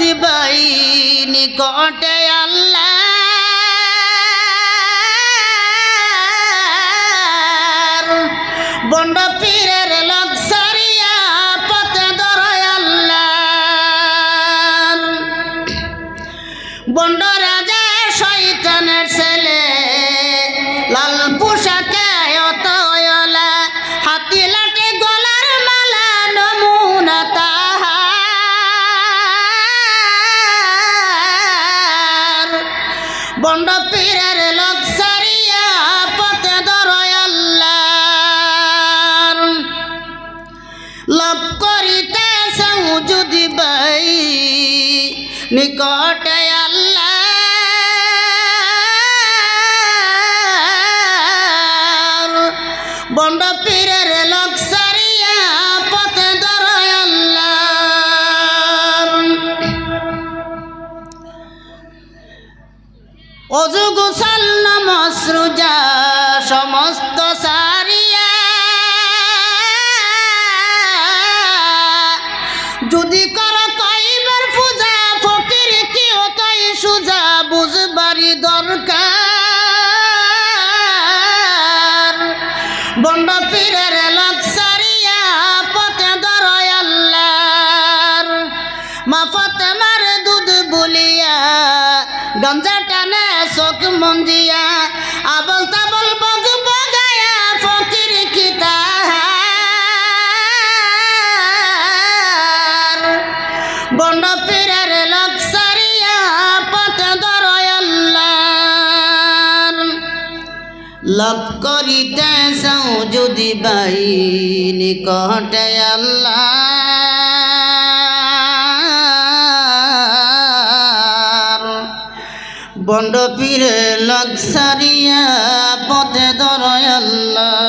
যদি বাই নিকটে আল্লাহ বন্ড পীরের লোক সারিয়া পথে ধরে আল্লাহ বন্ড রাজা শয়তানের ছেলে লাল পোশাকে অতয়লা হাতি লাঠি গলার মালা নমুনা তাহার বন্ড পীরের লোক সারিয়া পথে ধরে আল্লাহ লাভ করিতে যদি বাই নিকটে আল্লাহ বন্ড পীরের লোক সারিয়া পথে ধরে আল্লাহ অজু গোসল নামাজ রোজা সমস্ত সারিয়া যদি কর কইবার পূজা ফকির কি তাই সুজা বুঝবারই দরকার বন্ড পীরের লোক সারিয়া পথে ধরে আল্লাহর মা ফাতেমার দুধ বলিয়া গঞ্জা টানে চোখ মঞ্জিয়া আবল তাবল বগ বগায়া ফকির কি তাহার বন্ড পীরের লোক সারিয়া পথে ধরে আল্লাহর লাভ করিতে চাও যদি বাই নিকটে আল্লাহ বন্ড পীরের লোক সারিয়া পথে ধরে আল্লাহ